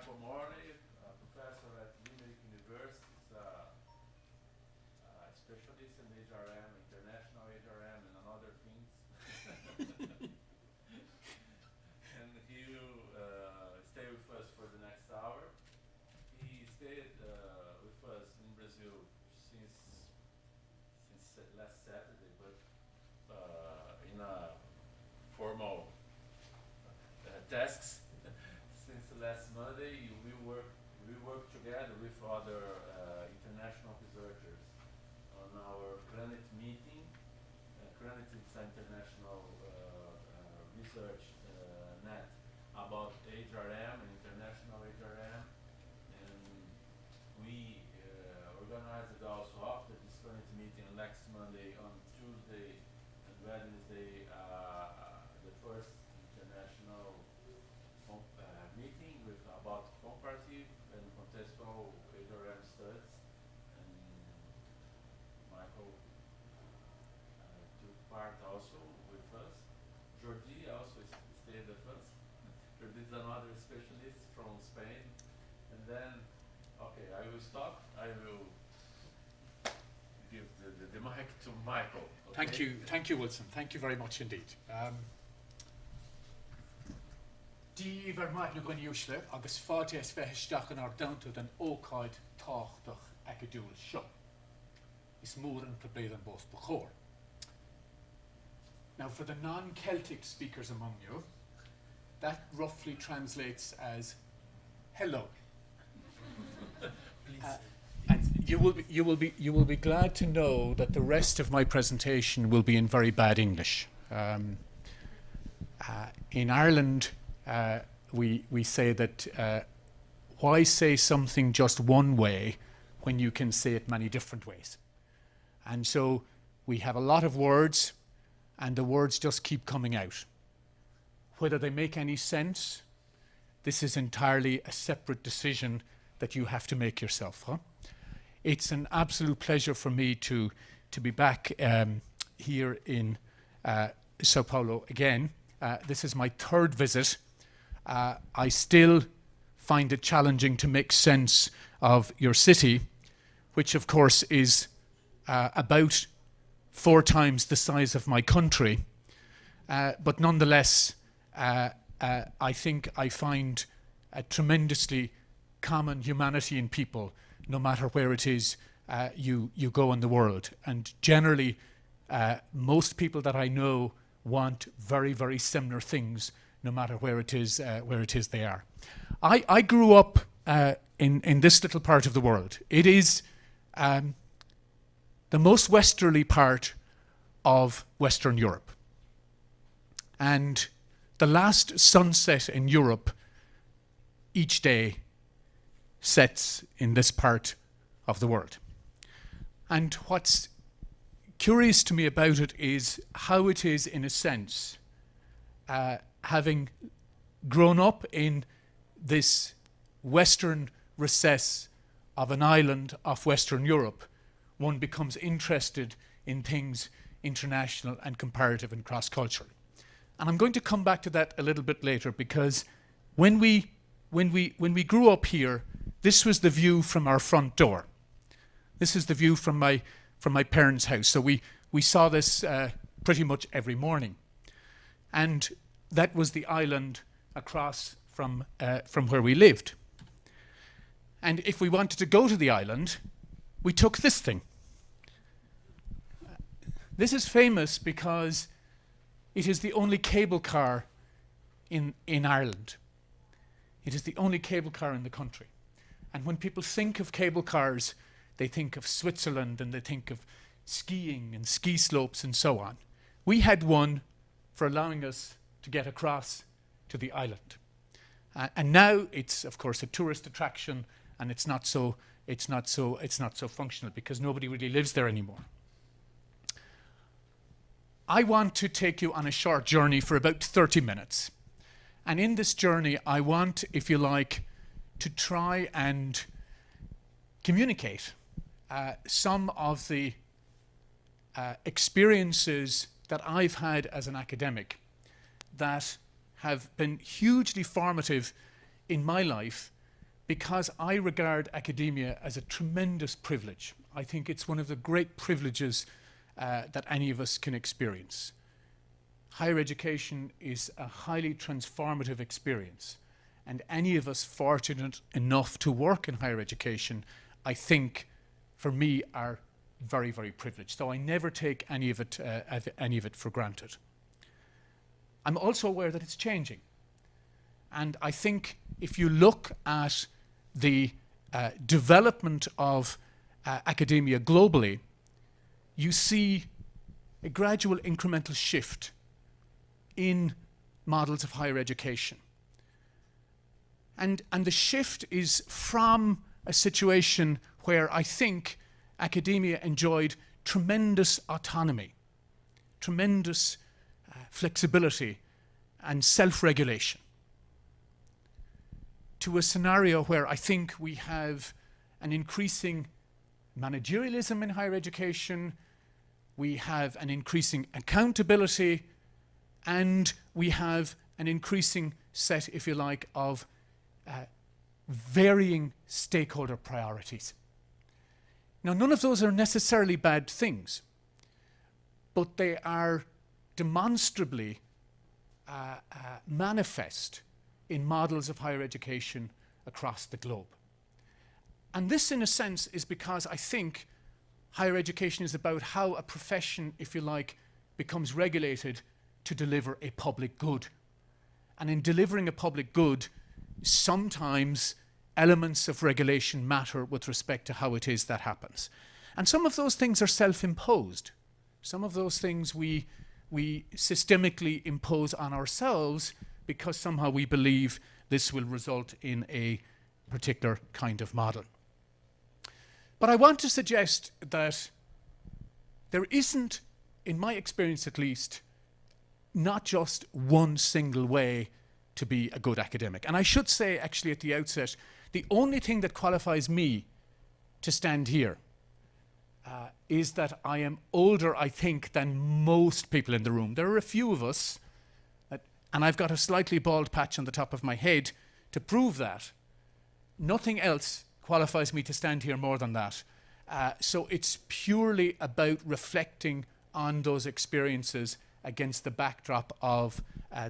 Michael Morley, a professor at Limerick University, specialist in HRM, international HRM, and other things. And he will stay with us for the next hour. He stayed with us in Brazil since last Saturday, but in a formal tasks. Since last Monday, we work together with other international researchers on our Planet meeting. Planet is an international research net about HRM, international HRM, and we organized also after this Planet meeting next Monday, on Tuesday and Wednesday, the first international meeting with about comparative and contextual HRM studies, and Michael took part also with us. Jordi also stayed with us. Jordi is another specialist from Spain. And then, okay, I will stop. I will give the mic to Michael. Okay? Thank you, Wilson. Thank you very much indeed. Díomhar maith na gcoinne uaisle agus fáilte is feitheisteach an ardanta den ócáid táchtach ag a dúil seo. Is mór an probléad an bós bachór. Now, for the non-Celtic speakers among you, that roughly translates as hello. And you will be glad to know that the rest of my presentation will be in very bad English. In Ireland, we say that why say something just one way when you can say it many different ways? And so we have a lot of words, and the words just keep coming out. Whether they make any sense, this is entirely a separate decision that you have to make yourself. Huh? It's an absolute pleasure for me to be back here in Sao Paulo again. This is my third visit. I still find it challenging to make sense of your city, which of course is about 4 times the size of my country. But nonetheless, I think I find a tremendously common humanity in people, no matter where it is you go in the world. And generally, most people that I know want very, very similar things, no matter where it is they are. I grew up in this little part of the world. It is the most westerly part of Western Europe. And the last sunset in Europe each day sets in this part of the world. And what's curious to me about it is how it is, in a sense, having grown up in this western recess of an island of Western Europe, one becomes interested in things international and comparative and cross-cultural. And I'm going to come back to that a little bit later, because when we grew up here, this was the view from our front door. This is the view from my parents' house. So we saw this pretty much every morning. And that was the island across from where we lived. And if we wanted to go to the island, we took this thing. This is famous because it is the only cable car in Ireland. It is the only cable car in the country. And when people think of cable cars, they think of Switzerland and they think of skiing and ski slopes and so on. We had one for allowing us to get across to the island. And now it's, of course, a tourist attraction, and it's not so functional because nobody really lives there anymore. I want to take you on a short journey for about 30 minutes. And in this journey, I want, if you like, to try and communicate some of the experiences that I've had as an academic that have been hugely formative in my life because I regard academia as a tremendous privilege. I think it's one of the great privileges that any of us can experience. Higher education is a highly transformative experience, and any of us fortunate enough to work in higher education, I think, for me, are very, very privileged. So I never take any of it for granted. I'm also aware that it's changing. And I think if you look at the development of academia globally, you see a gradual incremental shift in models of higher education. And the shift is from a situation where I think academia enjoyed tremendous autonomy, tremendous flexibility and self-regulation, to a scenario where I think we have an increasing managerialism in higher education, we have an increasing accountability, and we have an increasing set, if you like, of varying stakeholder priorities. Now, none of those are necessarily bad things, but they are demonstrably manifest in models of higher education across the globe. And this, in a sense, is because I think higher education is about how a profession, if you like, becomes regulated to deliver a public good. And in delivering a public good, sometimes elements of regulation matter with respect to how it is that happens. And some of those things are self-imposed. Some of those things we systemically impose on ourselves because somehow we believe this will result in a particular kind of model. But I want to suggest that there isn't, in my experience at least, not just one single way to be a good academic. And I should say, actually, at the outset, the only thing that qualifies me to stand here is that I am older, I think, than most people in the room. There are a few of us, and I've got a slightly bald patch on the top of my head to prove that. Nothing else qualifies me to stand here more than that. So it's purely about reflecting on those experiences against the backdrop of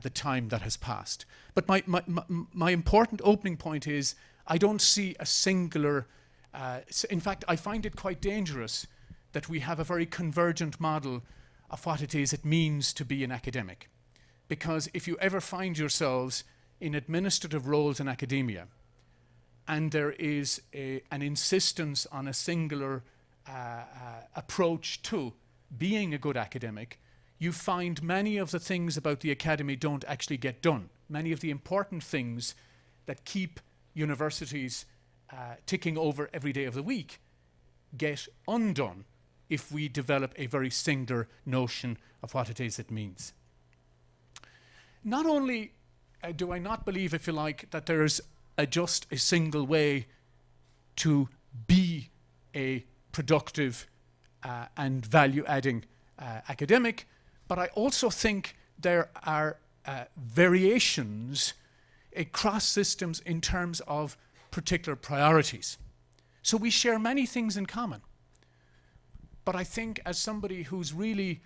the time that has passed. But my important opening point is I don't see a singular, in fact, I find it quite dangerous that we have a very convergent model of what it means to be an academic. Because if you ever find yourselves in administrative roles in academia, and there is an insistence on a singular approach to being a good academic, you find many of the things about the academy don't actually get done. Many of the important things that keep universities ticking over every day of the week get undone if we develop a very singular notion of what it means. Not only do I not believe, if you like, that there's just a single way to be a productive and value-adding academic, but I also think there are variations across systems in terms of particular priorities. So we share many things in common. But I think as somebody who really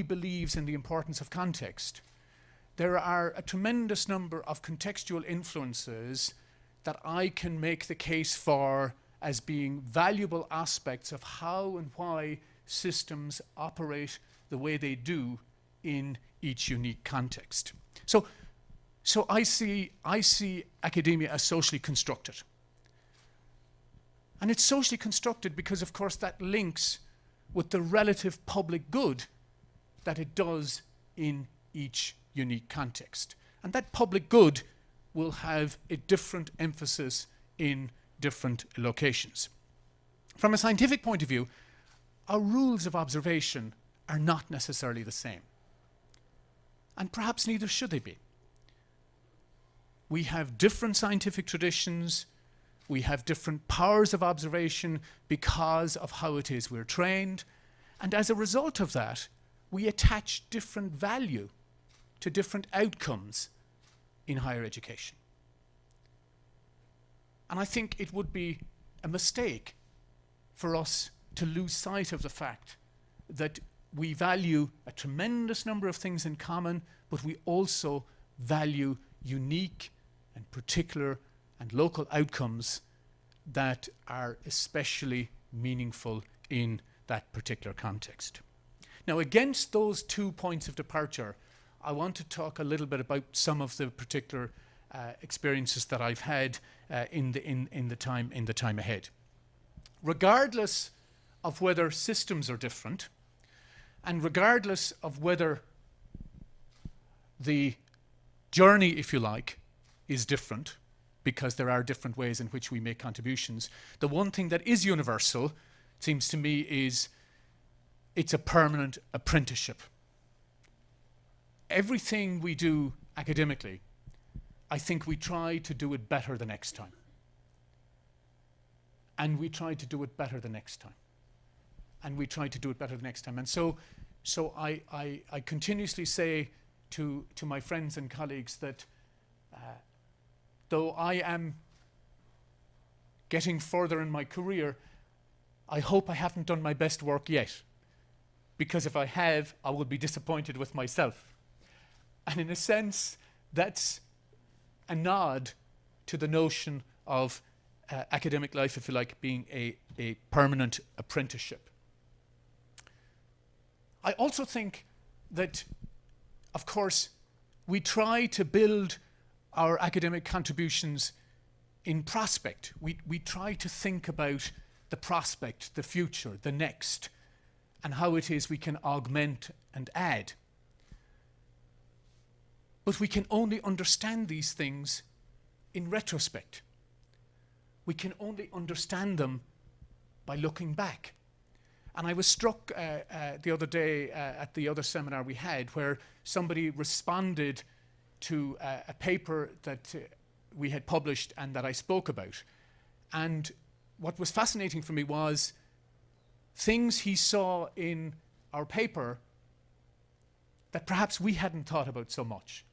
believes in the importance of context, there are a tremendous number of contextual influences that I can make the case for as being valuable aspects of how and why systems operate the way they do in each unique context. So I see academia as socially constructed. And it's socially constructed because, of course, that links with the relative public good that it does in each unique context. And that public good will have a different emphasis in different locations. From a scientific point of view, our rules of observation are not necessarily the same. And perhaps neither should they be. We have different scientific traditions. We have different powers of observation because of how it is we're trained. And as a result of that, we attach different value to different outcomes in higher education. And I think it would be a mistake for us to lose sight of the fact that we value a tremendous number of things in common, but we also value unique and particular and local outcomes that are especially meaningful in that particular context. Now, against those 2 points of departure, I want to talk a little bit about some of the particular experiences that I've had in the time ahead. Regardless of whether systems are different, and regardless of whether the journey, if you like, is different, because there are different ways in which we make contributions, the one thing that is universal, it seems to me, is it's a permanent apprenticeship. Everything we do academically, I think we try to do it better the next time. And we try to do it better the next time. And we try to do it better the next time. And so I continuously say to my friends and colleagues that though I am getting further in my career, I hope I haven't done my best work yet. Because if I have, I will be disappointed with myself. And in a sense, that's a nod to the notion of academic life, if you like, being a permanent apprenticeship. I also think that, of course, we try to build our academic contributions in prospect. We try to think about the prospect, the future, the next, and how it is we can augment and add. But we can only understand these things in retrospect. We can only understand them by looking back. And I was struck the other day at the other seminar we had, where somebody responded to a paper that we had published and that I spoke about. And what was fascinating for me was things he saw in our paper that perhaps we hadn't thought about so much.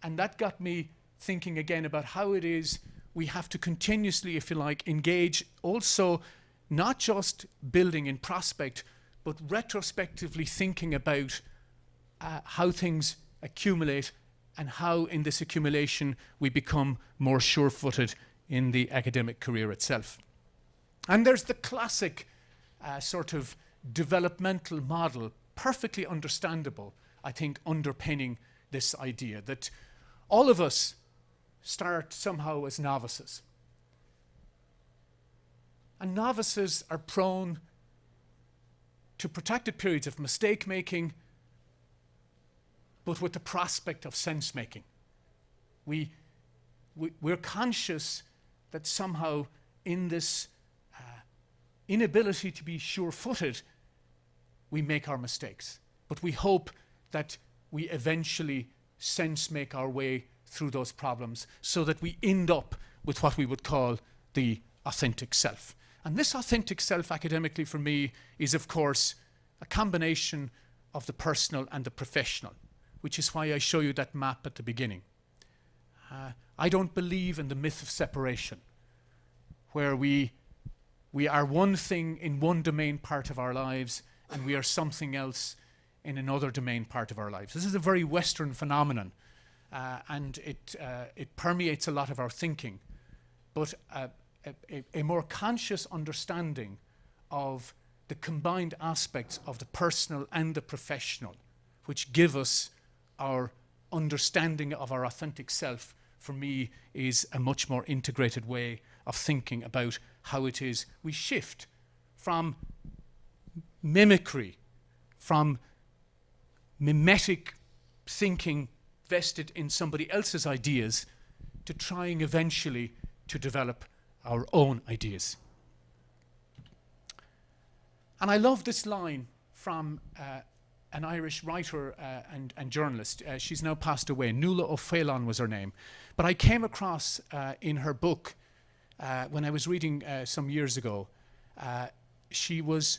And that got me thinking again about how it is we have to continuously, if you like, engage also not just building in prospect, but retrospectively thinking about how things accumulate and how in this accumulation we become more sure-footed in the academic career itself. And there's the classic sort of developmental model, perfectly understandable, I think, underpinning this idea that all of us start somehow as novices. And novices are prone to protracted periods of mistake making, but with the prospect of sense making. We're conscious that somehow in this inability to be sure-footed, we make our mistakes. But we hope that we eventually sense make our way through those problems so that we end up with what we would call the authentic self. And this authentic self academically for me is, of course, a combination of the personal and the professional, which is why I show you that map at the beginning. I don't believe in the myth of separation, where we are one thing in one domain part of our lives and we are something else in another domain part of our lives. This is a very Western phenomenon, and it permeates a lot of our thinking. But a more conscious understanding of the combined aspects of the personal and the professional, which give us our understanding of our authentic self, for me, is a much more integrated way of thinking about how it is we shift from mimicry, from mimetic thinking vested in somebody else's ideas, to trying eventually to develop our own ideas. And I love this line from an Irish writer and journalist. She's now passed away. Nuala O'Phelan was her name. But I came across in her book, when I was reading some years ago, she was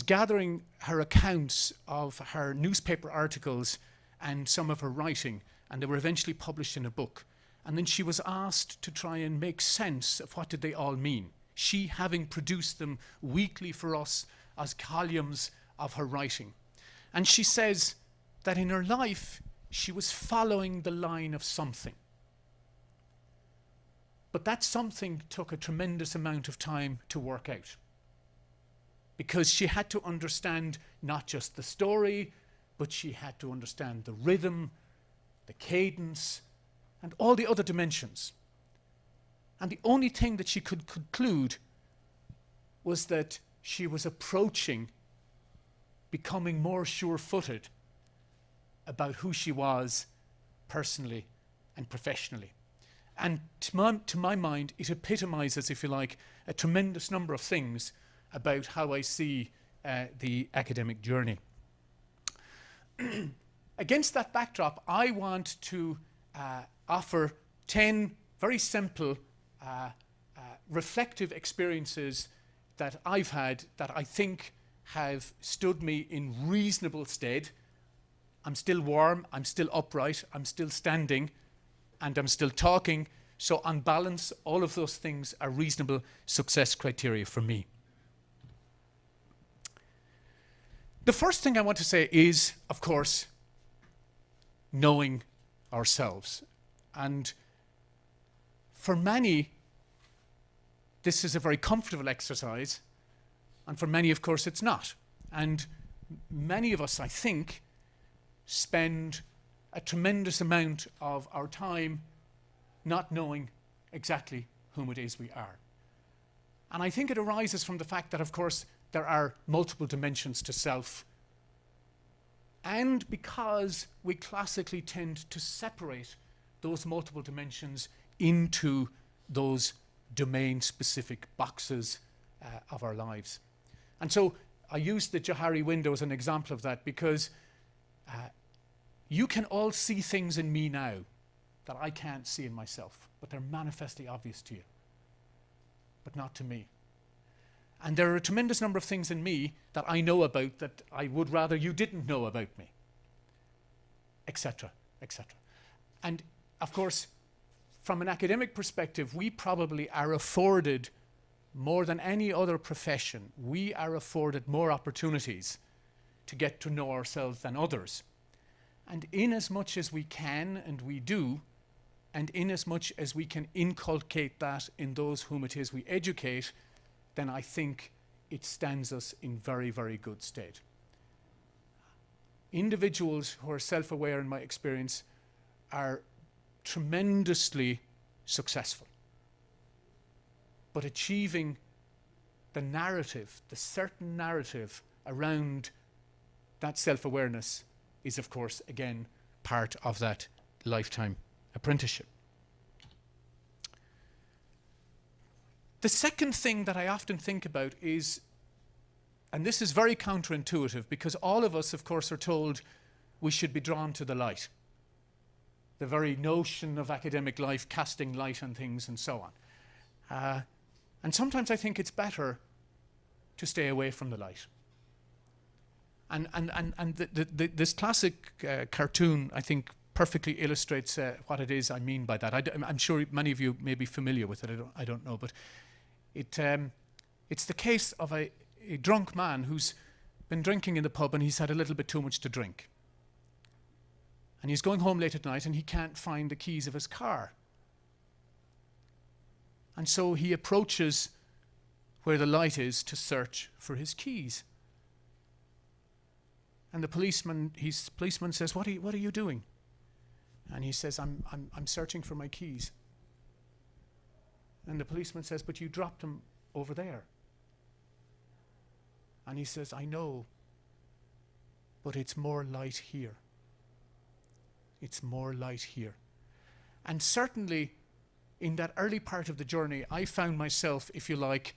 gathering her accounts of her newspaper articles and some of her writing, and they were eventually published in a book. And then she was asked to try and make sense of what did they all mean. She having produced them weekly for us as columns of her writing. And she says that in her life, she was following the line of something. But that something took a tremendous amount of time to work out. Because she had to understand not just the story, but she had to understand the rhythm, the cadence, and all the other dimensions. And the only thing that she could conclude was that she was approaching becoming more sure-footed about who she was personally and professionally. And to my mind, it epitomizes, if you like, a tremendous number of things about how I see the academic journey. Against that backdrop, I want to offer 10 very simple reflective experiences that I've had that I think have stood me in reasonable stead. I'm still warm, I'm still upright, I'm still standing, and I'm still talking. So on balance, all of those things are reasonable success criteria for me. The first thing I want to say is, of course, knowing ourselves. And for many, this is a very comfortable exercise, and for many, of course, it's not. And many of us, I think, spend a tremendous amount of our time not knowing exactly whom it is we are. And I think it arises from the fact that, of course, there are multiple dimensions to self, and because we classically tend to separate those multiple dimensions into those domain-specific boxes of our lives. And so I use the Johari window as an example of that, because you can all see things in me now that I can't see in myself, but they're manifestly obvious to you, but not to me. And there are a tremendous number of things in me that I know about that I would rather you didn't know about me, etc., etc. And of course, from an academic perspective, we probably are afforded more than any other profession. We are afforded more opportunities to get to know ourselves than others. And in as much as we can, and we do, and in as much as we can inculcate that in those whom it is we educate, then I think it stands us in very, very good stead. Individuals who are self-aware, in my experience, are tremendously successful. But achieving the narrative, the certain narrative around that self-awareness is, of course, again, part of that lifetime apprenticeship. The second thing that I often think about is, and this is very counterintuitive, because all of us, of course, are told we should be drawn to the light. The very notion of academic life, casting light on things and so on. And sometimes I think it's better to stay away from the light. And this classic cartoon, I think, perfectly illustrates what it is I mean by that. I'm sure many of you may be familiar with it. I don't know, but it's the case of a drunk man who's been drinking in the pub, and he's had a little bit too much to drink. And he's going home late at night, and he can't find the keys of his car. And so he approaches where the light is to search for his keys. And the policeman says, what are you doing? And he says, I'm searching for my keys. And the policeman says, but you dropped them over there. And he says, I know, but it's more light here. It's more light here. And certainly, in that early part of the journey, I found myself, if you like,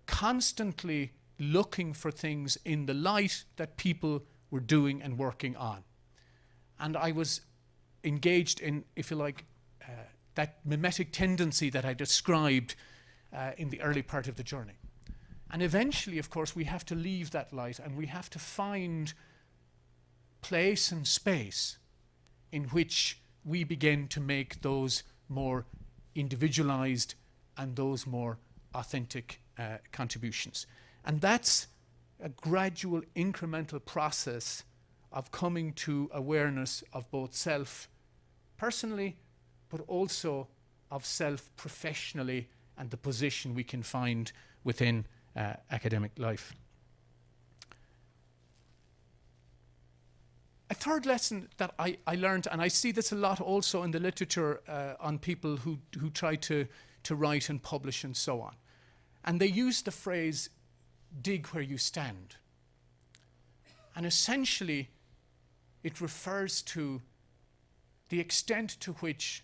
constantly looking for things in the light that people were doing and working on. And I was engaged in, if you like, that mimetic tendency that I described in the early part of the journey. And eventually, of course, we have to leave that light, and we have to find place and space in which we begin to make those more individualized and those more authentic contributions. And that's a gradual incremental process of coming to awareness of both self personally, but also of self professionally and the position we can find within academic life. A third lesson that I learned, and I see this a lot also in the literature on people who try to write and publish and so on, and they use the phrase, dig where you stand. And essentially, it refers to the extent to which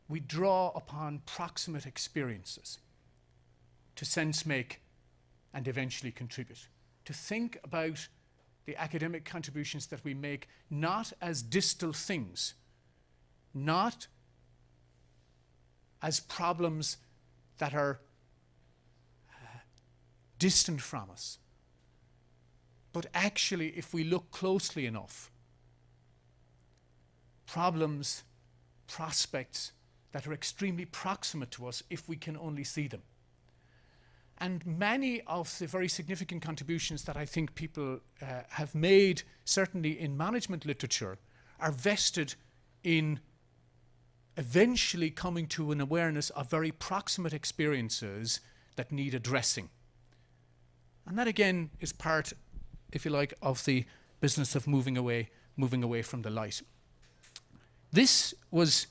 we draw upon proximate experiences to sense make and eventually contribute. To think about the academic contributions that we make not as distal things, not as problems that are distant from us, but actually, if we look closely enough, problems, prospects that are extremely proximate to us if we can only see them. And many of the very significant contributions that I think people have made, certainly in management literature, are vested in eventually coming to an awareness of very proximate experiences that need addressing. And that again is part, if you like, of the business of moving away from the light. This was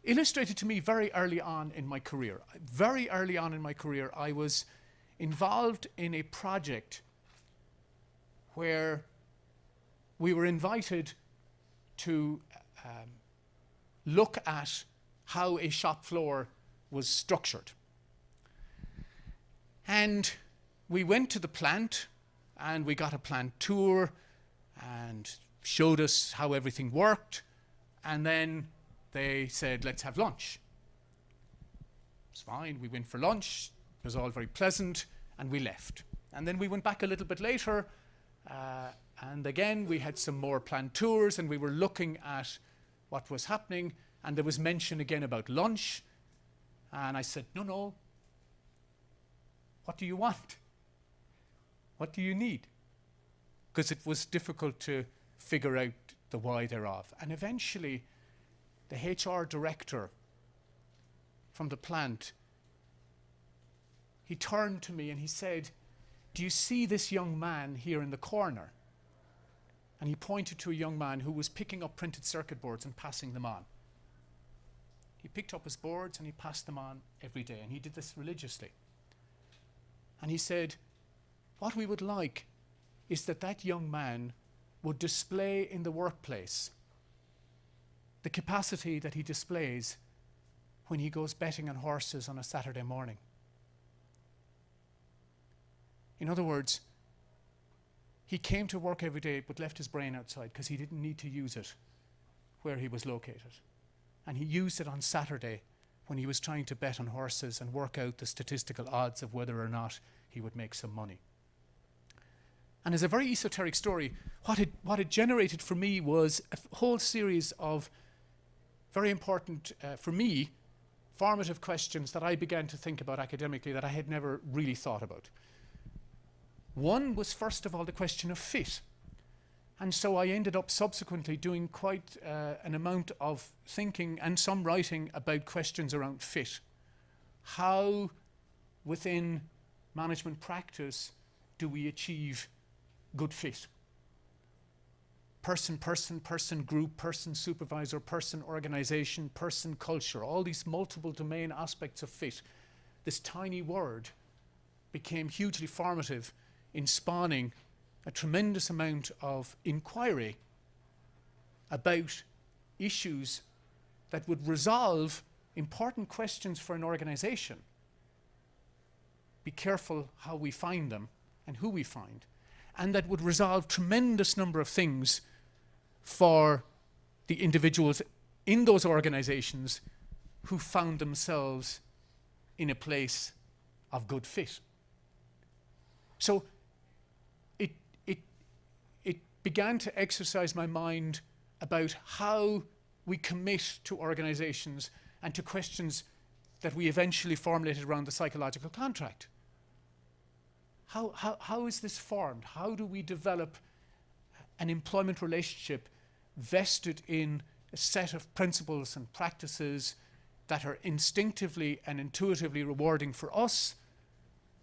illustrated to me very early on in my career. Very early on in my career, I was involved in a project where we were invited to look at how a shop floor was structured. And we went to the plant and we got a plant tour and showed us how everything worked. And then they said, let's have lunch. It's fine, we went for lunch, it was all very pleasant, and we left. And then we went back a little bit later, and again we had some more planned tours, and we were looking at what was happening, and there was mention again about lunch, and I said, no, what do you want? What do you need? Because it was difficult to figure out the why thereof. And eventually, the HR director from the plant, he turned to me and he said, do you see this young man here in the corner? And he pointed to a young man who was picking up printed circuit boards and passing them on. He picked up his boards and he passed them on every day, and he did this religiously. And he said, what we would like is that young man would display in the workplace the capacity that he displays when he goes betting on horses on a Saturday morning. In other words, he came to work every day but left his brain outside because he didn't need to use it where he was located. And he used it on Saturday when he was trying to bet on horses and work out the statistical odds of whether or not he would make some money. And as a very esoteric story, what it generated for me was a whole series of very important, for me, formative questions that I began to think about academically that I had never really thought about. One was, first of all, the question of fit. And so I ended up subsequently doing quite an amount of thinking and some writing about questions around fit. How, within management practice, do we achieve good fit? Person, group, person, supervisor, person, organization, person, culture, all these multiple domain aspects of fit. This tiny word became hugely formative in spawning a tremendous amount of inquiry about issues that would resolve important questions for an organization. Be careful how we find them and who we find. And that would resolve tremendous number of things for the individuals in those organizations who found themselves in a place of good fit. So it began to exercise my mind about how we commit to organizations and to questions that we eventually formulated around the psychological contract. How is this formed? How do we develop an employment relationship vested in a set of principles and practices that are instinctively and intuitively rewarding for us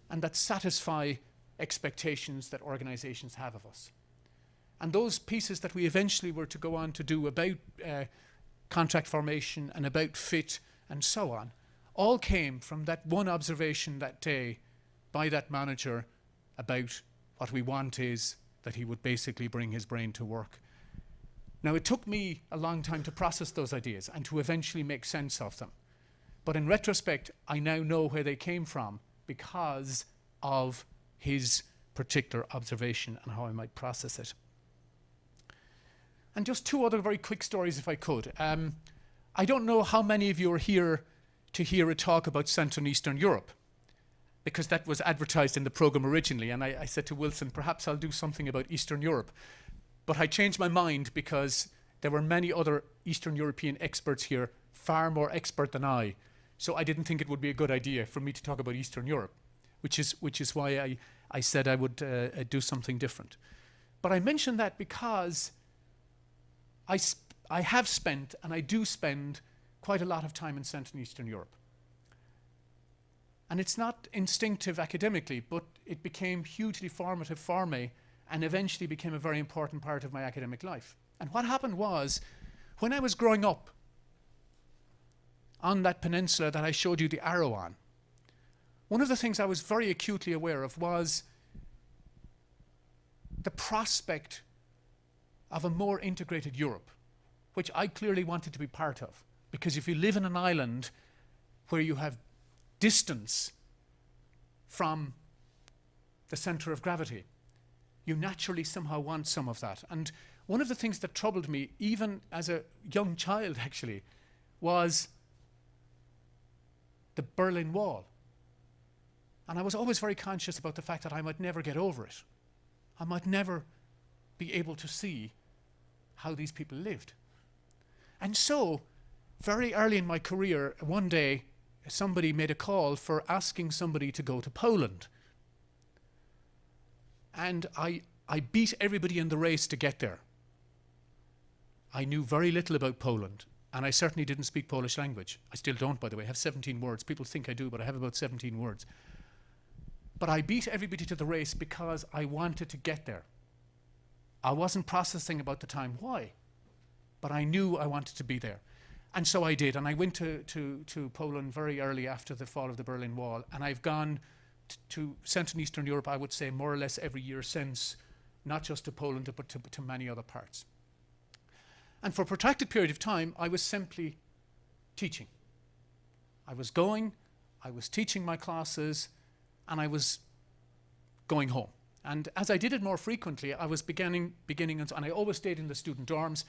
and that satisfy expectations that organizations have of us? And those pieces that we eventually were to go on to do about contract formation and about fit and so on, all came from that one observation that day by that manager about what we want is that he would basically bring his brain to work. Now, it took me a long time to process those ideas and to eventually make sense of them. But in retrospect, I now know where they came from because of his particular observation and how I might process it. And just two other very quick stories, if I could. I don't know how many of you are here to hear a talk about Central and Eastern Europe, because that was advertised in the program originally, and I said to Wilson, perhaps I'll do something about Eastern Europe. But I changed my mind because there were many other Eastern European experts here, far more expert than I. So I didn't think it would be a good idea for me to talk about Eastern Europe, which is why I said I would do something different. But I mention that because I have spent, and I do spend, quite a lot of time in Central and Eastern Europe. And it's not instinctive academically, but it became hugely formative for me and eventually became a very important part of my academic life. And what happened was, when I was growing up on that peninsula that I showed you the arrow on, one of the things I was very acutely aware of was the prospect of a more integrated Europe, which I clearly wanted to be part of. Because if you live in an island where you have distance from the center of gravity, you naturally somehow want some of that. And one of the things that troubled me, even as a young child actually, was the Berlin Wall. And I was always very conscious about the fact that I might never get over it. I might never be able to see how these people lived. And so, very early in my career, one day, somebody made a call for asking somebody to go to Poland. And I beat everybody in the race to get there. I knew very little about Poland, and I certainly didn't speak Polish language. I still don't, by the way. I have 17 words. People think I do, but I have about 17 words. But I beat everybody to the race because I wanted to get there. I wasn't processing about the time why, but I knew I wanted to be there. And so I did, and I went to Poland very early after the fall of the Berlin Wall, and I've gone to Central and Eastern Europe, I would say, more or less every year since, not just to Poland, but to many other parts. And for a protracted period of time, I was simply teaching. I was teaching my classes, and I was going home. And as I did it more frequently, I was beginning, and I always stayed in the student dorms.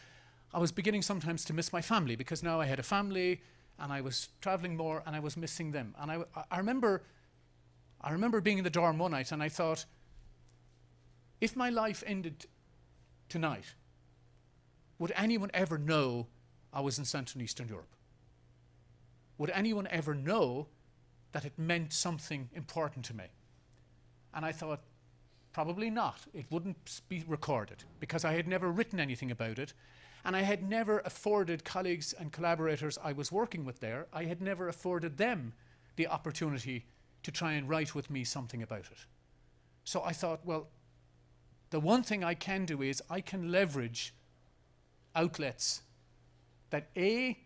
I was beginning sometimes to miss my family, because now I had a family and I was traveling more and I was missing them. And I remember being in the dorm one night and I thought, if my life ended tonight, would anyone ever know I was in Central and Eastern Europe? Would anyone ever know that it meant something important to me? And I thought, probably not. It wouldn't be recorded because I had never written anything about it. And I had never afforded colleagues and collaborators I was working with there, I had never afforded them the opportunity to try and write with me something about it. So I thought, well, the one thing I can do is I can leverage outlets that A,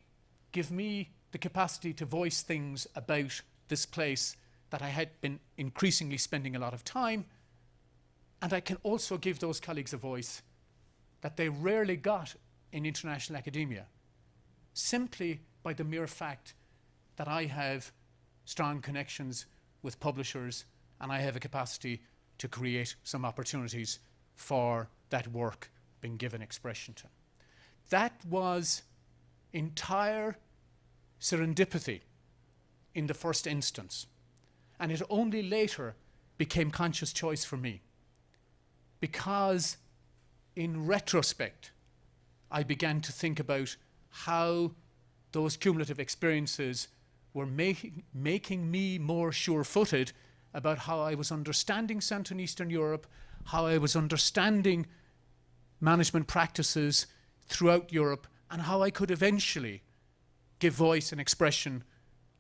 give me the capacity to voice things about this place that I had been increasingly spending a lot of time, and I can also give those colleagues a voice that they rarely got in international academia, simply by the mere fact that I have strong connections with publishers and I have a capacity to create some opportunities for that work being given expression to. That was entire serendipity in the first instance, and it only later became conscious choice for me, because in retrospect, I began to think about how those cumulative experiences were making me more sure-footed about how I was understanding Central and Eastern Europe, how I was understanding management practices throughout Europe, and how I could eventually give voice and expression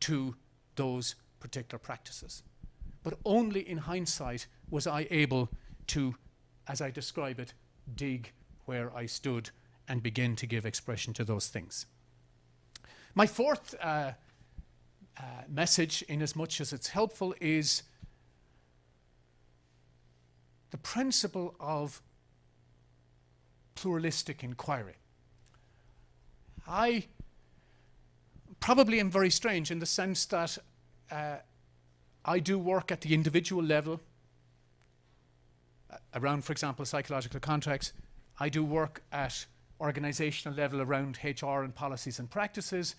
to those particular practices. But only in hindsight was I able to, as I describe it, dig where I stood and begin to give expression to those things. My fourth message, in as much as it's helpful, is the principle of pluralistic inquiry. I probably am very strange in the sense that I do work at the individual level around, for example, psychological contracts. I do work at organizational level around HR and policies and practices,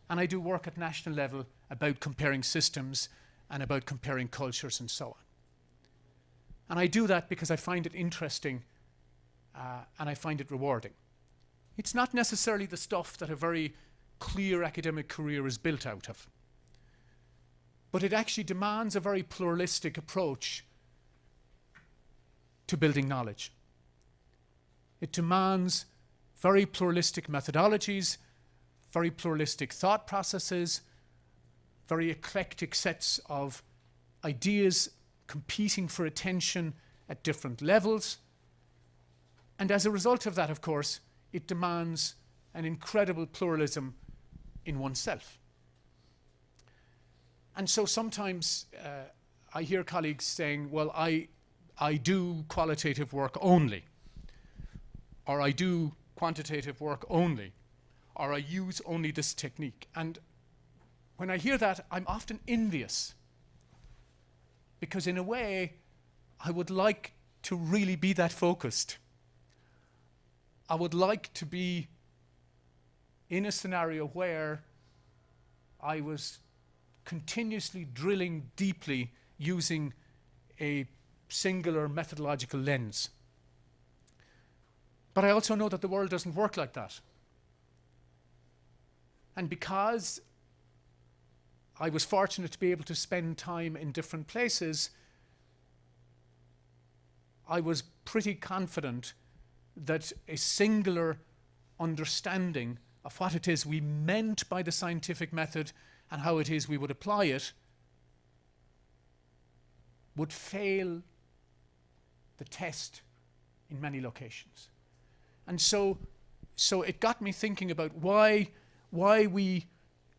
and I do work at national level about comparing systems and about comparing cultures and so on. And I do that because I find it interesting and I find it rewarding. It's not necessarily the stuff that a very clear academic career is built out of, but it actually demands a very pluralistic approach to building knowledge. It demands very pluralistic methodologies, very pluralistic thought processes, very eclectic sets of ideas competing for attention at different levels. And as a result of that, of course, it demands an incredible pluralism in oneself. And so sometimes I hear colleagues saying, well, I do qualitative work only, or I do quantitative work only, or I use only this technique. And when I hear that, I'm often envious, because in a way, I would like to really be that focused. I would like to be in a scenario where I was continuously drilling deeply using a singular methodological lens. But I also know that the world doesn't work like that. And because I was fortunate to be able to spend time in different places, I was pretty confident that a singular understanding of what it is we meant by the scientific method and how it is we would apply it would fail the test in many locations. And so it got me thinking about why we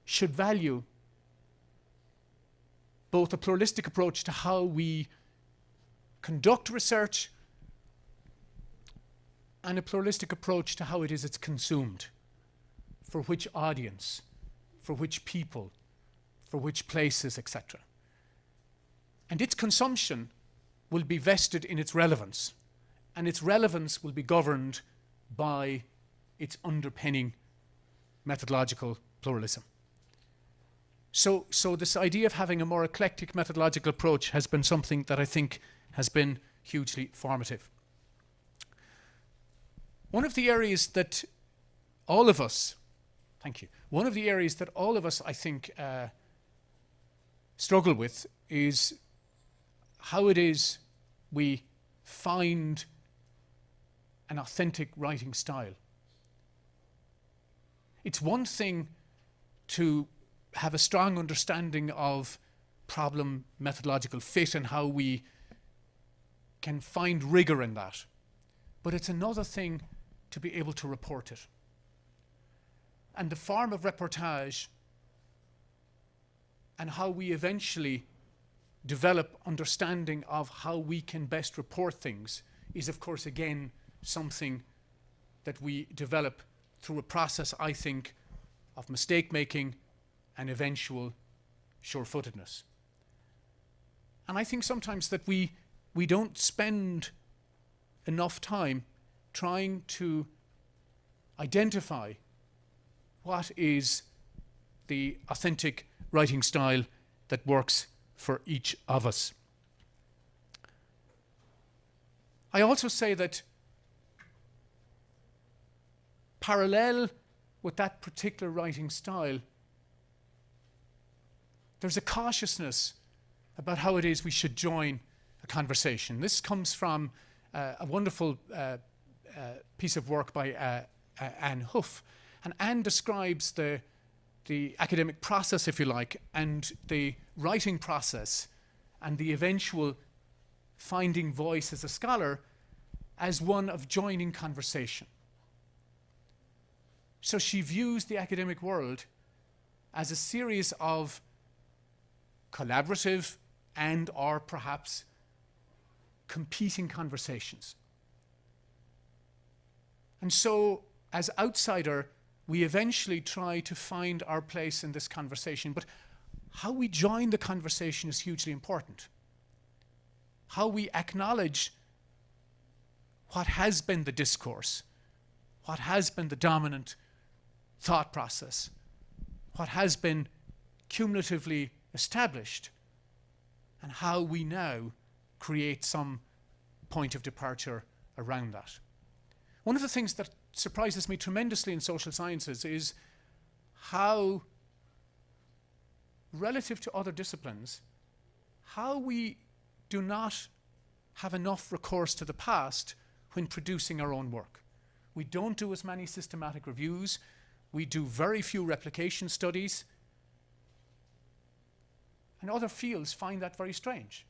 should value both a pluralistic approach to how we conduct research and a pluralistic approach to how it is it's consumed, for which audience, for which people, for which places, etc. And its consumption will be vested in its relevance, and its relevance will be governed by its underpinning methodological pluralism. So this idea of having a more eclectic methodological approach has been something that I think has been hugely formative. One of the areas that all of us, one of the areas that all of us, I think, struggle with is how it is we find an authentic writing style. It's one thing to have a strong understanding of problem methodological fit and how we can find rigor in that. But it's another thing to be able to report it. And the form of reportage and how we eventually develop understanding of how we can best report things is, of course, again, something that we develop through a process, I think, of mistake-making and eventual sure-footedness. And I think sometimes that we don't spend enough time trying to identify what is the authentic writing style that works for each of us. I also say that parallel with that particular writing style, there's a cautiousness about how it is we should join a conversation. This comes from a wonderful piece of work by Anne Huff. And Anne describes the academic process, if you like, and the writing process and the eventual finding voice as a scholar as one of joining conversation. So she views the academic world as a series of collaborative and or perhaps competing conversations. And so, as outsider, we eventually try to find our place in this conversation, but how we join the conversation is hugely important. How we acknowledge what has been the discourse, what has been the dominant thought process, what has been cumulatively established, and how we now create some point of departure around that. One of the things that surprises me tremendously in social sciences is how, relative to other disciplines, how we do not have enough recourse to the past when producing our own work. We don't do as many systematic reviews. We do very few replication studies. And other fields find that very strange,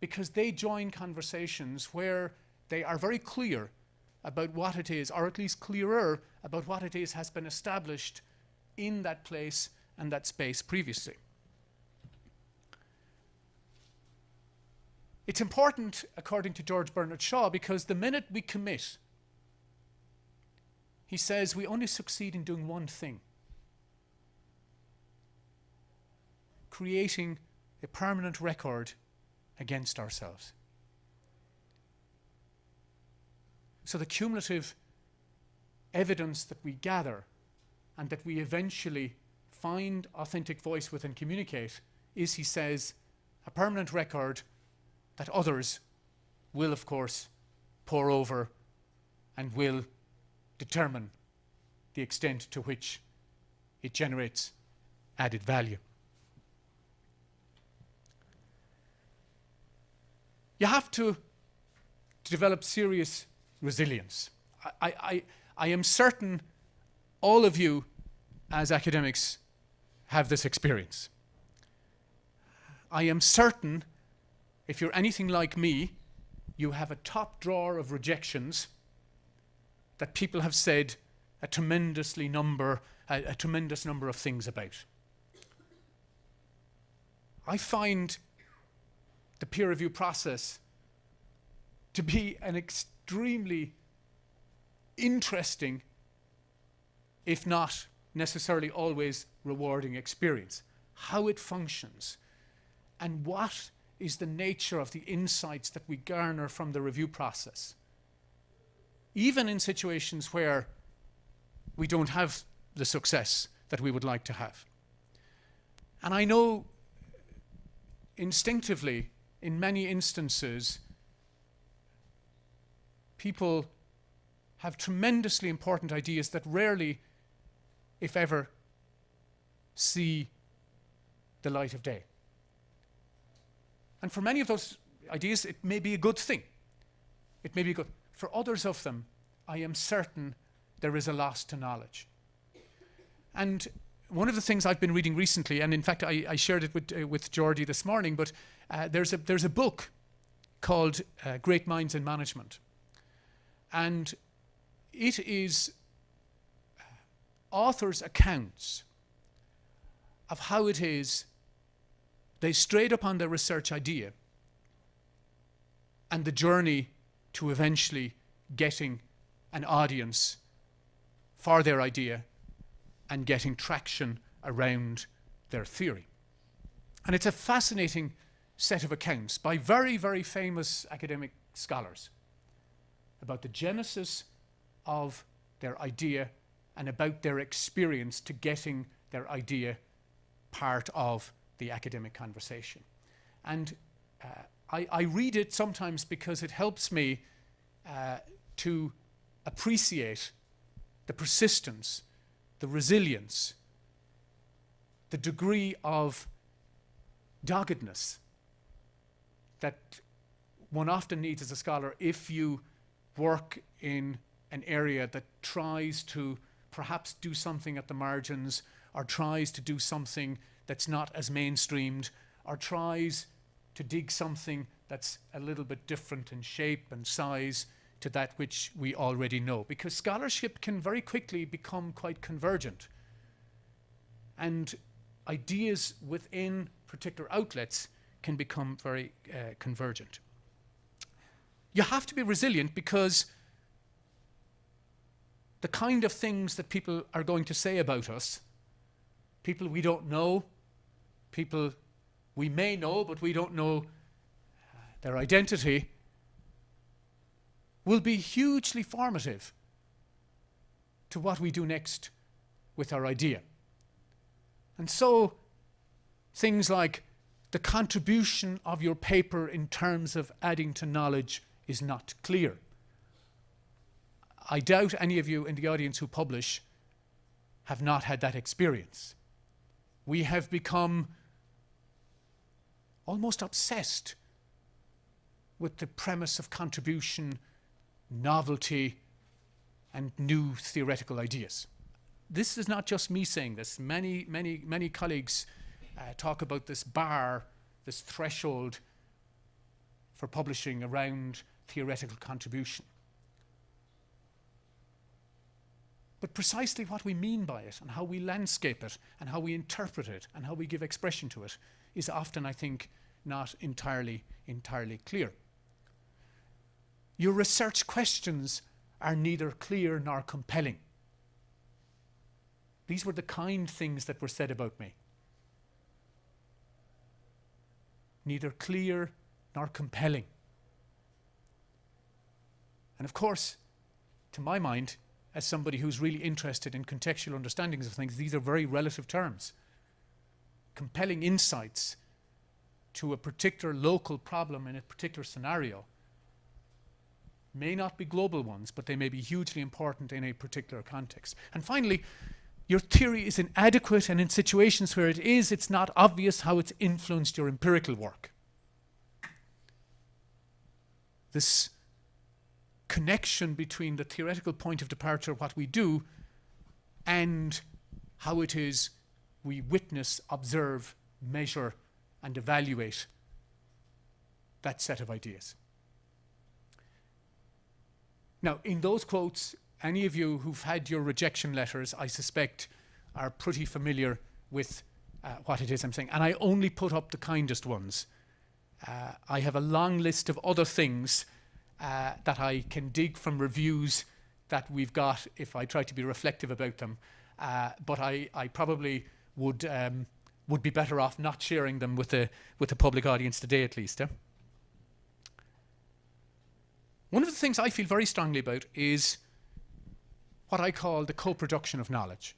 because they join conversations where they are very clear about what it is, or at least clearer about what it is has been established in that place and that space previously. It's important, according to George Bernard Shaw, because the minute we commit, he says we only succeed in doing one thing: creating a permanent record against ourselves. So the cumulative evidence that we gather and that we eventually find authentic voice with and communicate is, he says, a permanent record that others will, of course, pore over and will determine the extent to which it generates added value. You have to develop serious resilience. I am certain all of you as academics have this experience. I am certain, if you're anything like me, you have a top drawer of rejections that people have said a tremendous number of things about. I find the peer review process to be an extremely interesting, if not necessarily always rewarding experience. How it functions and what is the nature of the insights that we garner from the review process, even in situations where we don't have the success that we would like to have. And I know instinctively, in many instances, people have tremendously important ideas that rarely, if ever, see the light of day. And for many of those ideas, it may be a good thing. It may be good. For others of them, I am certain there is a loss to knowledge. And one of the things I've been reading recently, and in fact I shared it with Geordie this morning, but there's a book called Great Minds in Management. And it is authors' accounts of how it is they strayed upon their research idea and the journey to eventually getting an audience for their idea and getting traction around their theory. And it's a fascinating set of accounts by very, very famous academic scholars about the genesis of their idea and about their experience to getting their idea part of the academic conversation. And I read it sometimes because it helps me to appreciate the persistence, the resilience, the degree of doggedness that one often needs as a scholar if you work in an area that tries to perhaps do something at the margins, or tries to do something that's not as mainstreamed, or tries to dig something that's a little bit different in shape and size to that which we already know. Because scholarship can very quickly become quite convergent. And ideas within particular outlets can become very convergent. You have to be resilient because the kind of things that people are going to say about us, people we don't know, people we may know but we don't know their identity, will be hugely formative to what we do next with our idea. And so things like the contribution of your paper in terms of adding to knowledge is not clear. I doubt any of you in the audience who publish have not had that experience. We have become almost obsessed with the premise of contribution, novelty, and new theoretical ideas. This is not just me saying this. Many colleagues talk about this bar, this threshold for publishing around theoretical contribution. But precisely what we mean by it and how we landscape it and how we interpret it and how we give expression to it is often, I think, not entirely clear. Your research questions are neither clear nor compelling. These were the kind things that were said about me. Neither clear nor compelling. And of course, to my mind, as somebody who's really interested in contextual understandings of things, these are very relative terms. Compelling insights to a particular local problem in a particular scenario may not be global ones, but they may be hugely important in a particular context. And finally, your theory is inadequate, and in situations where it is, it's not obvious how it's influenced your empirical work. This connection between the theoretical point of departure, what we do, and how it is we witness, observe, measure, and evaluate that set of ideas. Now, in those quotes, any of you who've had your rejection letters, I suspect, are pretty familiar with what it is I'm saying. And I only put up the kindest ones. I have a long list of other things that I can dig from reviews that we've got if I try to be reflective about them. But I probably would be better off not sharing them with the public audience today, at least. One of the things I feel very strongly about is what I call the co-production of knowledge.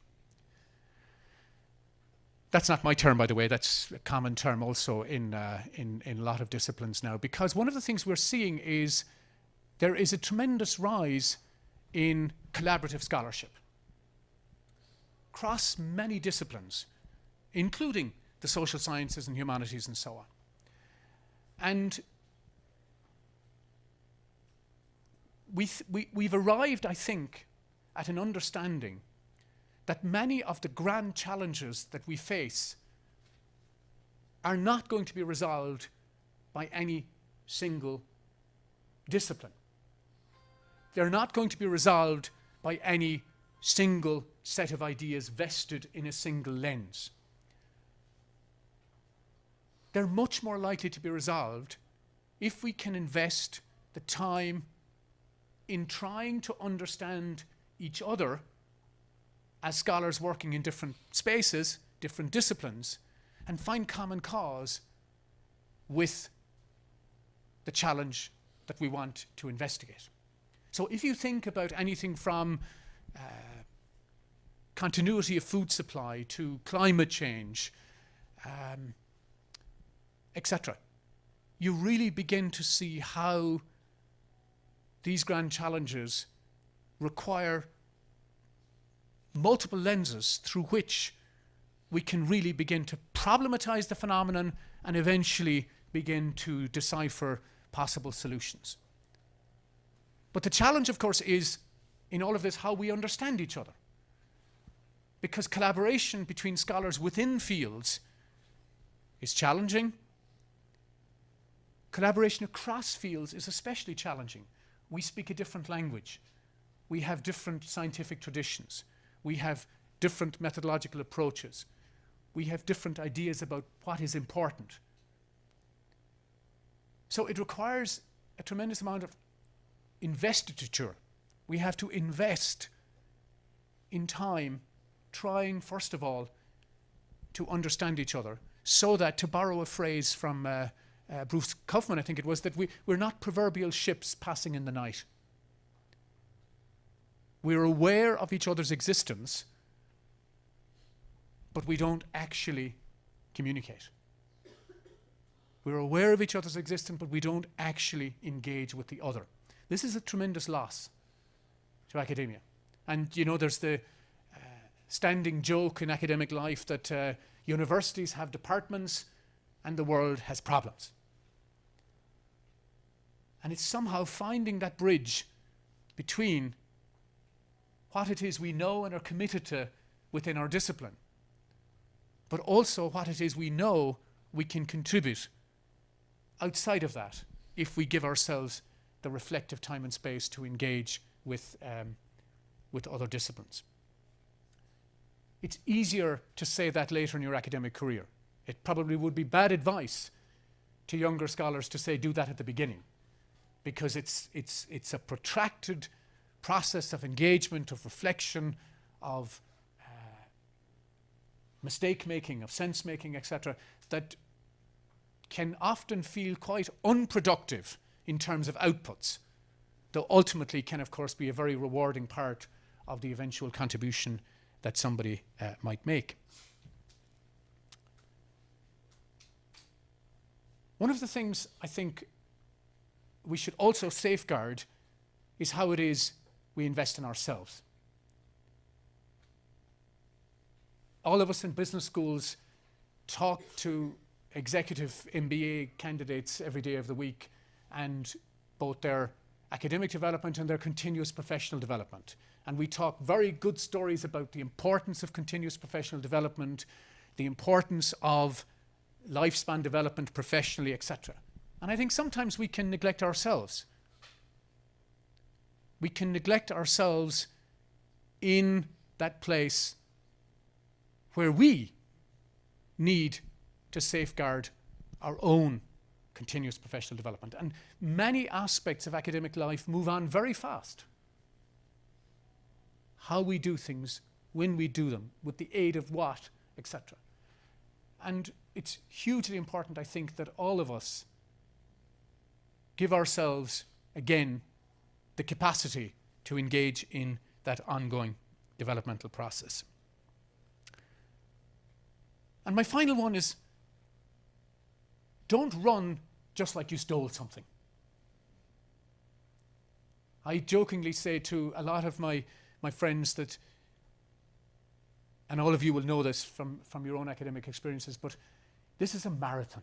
That's not my term, by the way. That's a common term also in a lot of disciplines now, because one of the things we're seeing is there is a tremendous rise in collaborative scholarship across many disciplines, including the social sciences and humanities and so on. And we've arrived, I think, at an understanding that many of the grand challenges that we face are not going to be resolved by any single discipline. They're not going to be resolved by any single set of ideas vested in a single lens. They're much more likely to be resolved if we can invest the time in trying to understand each other as scholars working in different spaces, different disciplines, and find common cause with the challenge that we want to investigate. So if you think about anything from continuity of food supply to climate change, etc., you really begin to see how these grand challenges require multiple lenses through which we can really begin to problematize the phenomenon and eventually begin to decipher possible solutions. But the challenge, of course, is in all of this how we understand each other. Because collaboration between scholars within fields is challenging. Collaboration across fields is especially challenging. We speak a different language. We have different scientific traditions. We have different methodological approaches. We have different ideas about what is important. So it requires a tremendous amount of investiture. We have to invest in time trying, first of all, to understand each other, so that, to borrow a phrase from Bruce Kaufman, I think it was, that we're not proverbial ships passing in the night. We're aware of each other's existence, but we don't actually communicate. We're aware of each other's existence, but we don't actually engage with the other. This is a tremendous loss to academia. And you know, there's the standing joke in academic life that universities have departments and the world has problems. And it's somehow finding that bridge between what it is we know and are committed to within our discipline, but also what it is we know we can contribute outside of that if we give ourselves the reflective time and space to engage with other disciplines. It's easier to say that later in your academic career. It probably would be bad advice to younger scholars to say do that at the beginning, because it's a protracted process of engagement, of reflection, of mistake making, of sense making, etc., that can often feel quite unproductive in terms of outputs, though ultimately can, of course, be a very rewarding part of the eventual contribution that somebody might make. One of the things I think we should also safeguard is how it is we invest in ourselves. All of us in business schools talk to executive MBA candidates every day of the week, and both their academic development and their continuous professional development. And we talk very good stories about the importance of continuous professional development, the importance of lifespan development professionally, etc. And I think sometimes we can neglect ourselves. We can neglect ourselves in that place where we need to safeguard our own continuous professional development. And many aspects of academic life move on very fast. How we do things, when we do them, with the aid of what, etc. And it's hugely important, I think, that all of us give ourselves, again, the capacity to engage in that ongoing developmental process. And my final one is, don't run just like you stole something. I jokingly say to a lot of my friends that, and all of you will know this from your own academic experiences, but this is a marathon.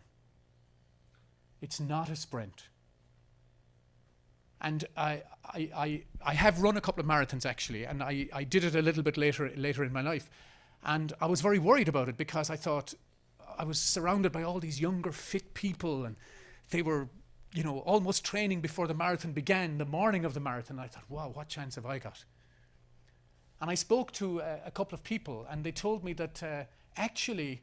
It's not a sprint. And I have run a couple of marathons actually, and I did it a little bit later in my life. And I was very worried about it because I thought I was surrounded by all these younger, fit people, and they were, you know, almost training before the marathon began, the morning of the marathon. I thought, wow, what chance have I got? And I spoke to a couple of people, and they told me that actually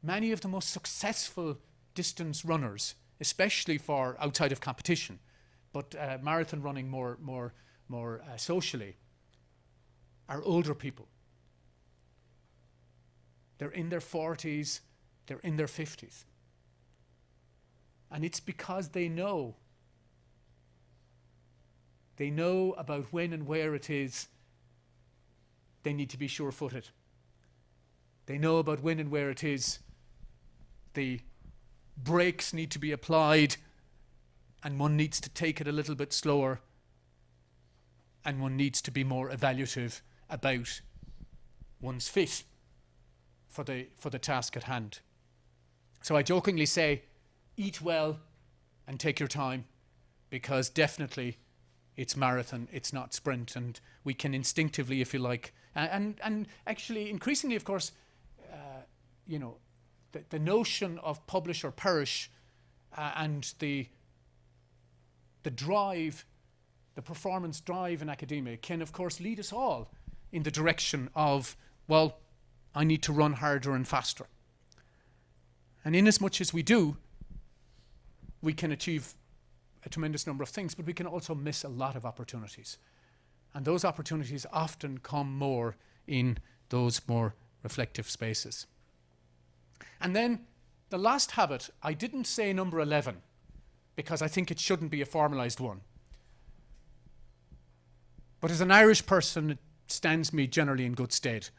many of the most successful distance runners, especially for outside of competition, but marathon running more socially, are older people. They're in their 40s, they're in their 50s. And it's because they know about when and where it is they need to be sure-footed. They know about when and where it is the brakes need to be applied, and one needs to take it a little bit slower, and one needs to be more evaluative about one's fit for the task at hand. So I jokingly say, eat well and take your time, because definitely it's marathon, it's not sprint, and we can instinctively, if you like, and actually increasingly, of course, you know, the notion of publish or perish, and the drive, the performance drive in academia can, of course, lead us all in the direction of, well, I need to run harder and faster. And in as much as we do, we can achieve a tremendous number of things, but we can also miss a lot of opportunities. And those opportunities often come more in those more reflective spaces. And then the last habit, I didn't say number 11, because I think it shouldn't be a formalized one. But as an Irish person, it stands me generally in good stead.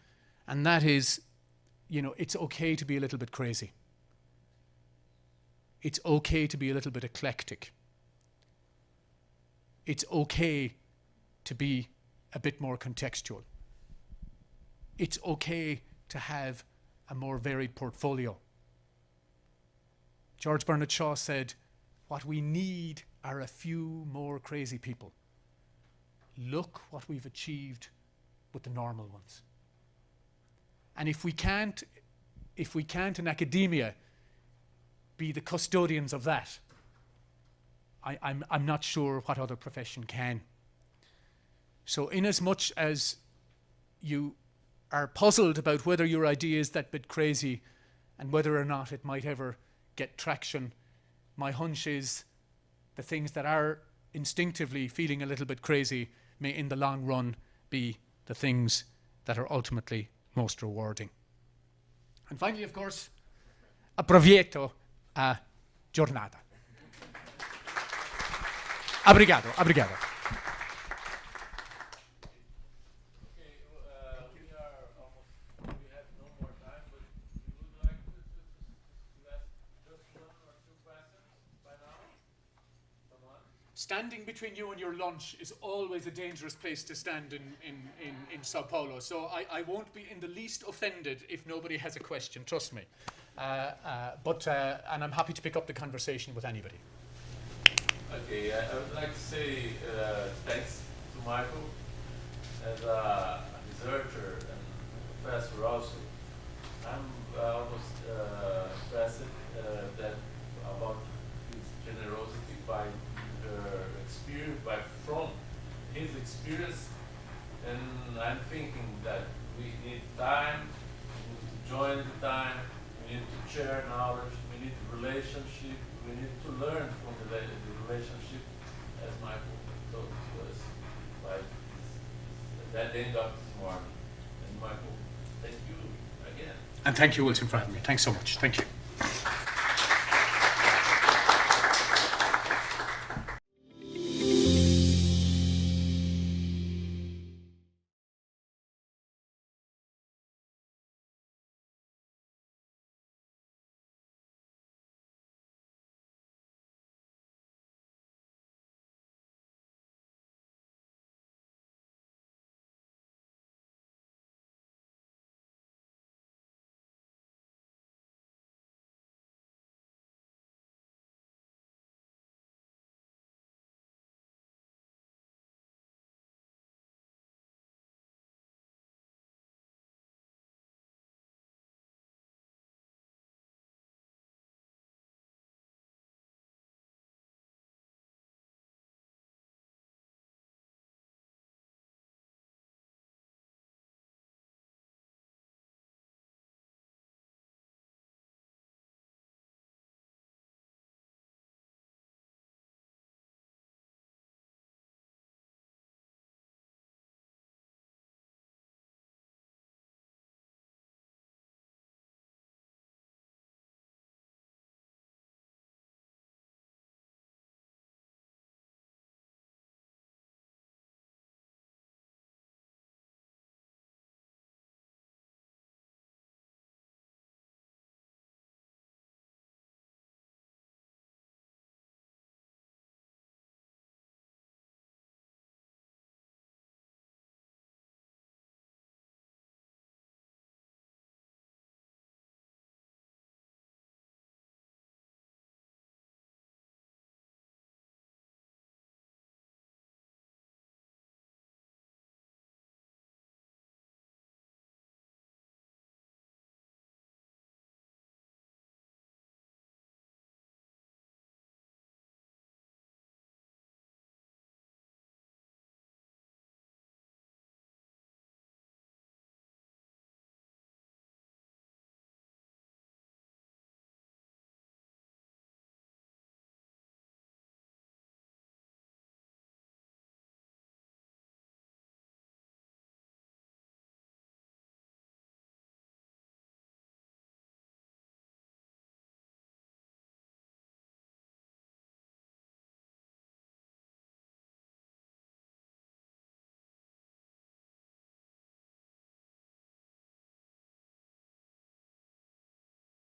And that is, you know, it's okay to be a little bit crazy. It's okay to be a little bit eclectic. It's okay to be a bit more contextual. It's okay to have a more varied portfolio. George Bernard Shaw said, what we need are a few more crazy people. Look what we've achieved with the normal ones. And if we can't in academia be the custodians of that, I'm not sure what other profession can. So in as much as you are puzzled about whether your idea is that bit crazy and whether or not it might ever get traction, my hunch is the things that are instinctively feeling a little bit crazy may in the long run be the things that are ultimately most rewarding. And finally, of course, approveito a giornata. Obrigado, obrigado. Okay, we have no more time, but we would like to ask just one or two questions by now. Come on. Standing between you and your lunch is always a dangerous place to stand in Sao Paulo, so I won't be in the least offended if nobody has a question, trust me. And I'm happy to pick up the conversation with anybody. Okay, I would like to say thanks to Michael as a researcher and professor also. I'm almost impressed that about his generosity by experience, from his experience, and I'm thinking that we need time, we need to join the time, we need to share knowledge, we need relationship, we need to learn from the relationship, as Michael told us at the end of this morning. And Michael, thank you again. And thank you, Wilson, for having me. Thanks so much. Thank you.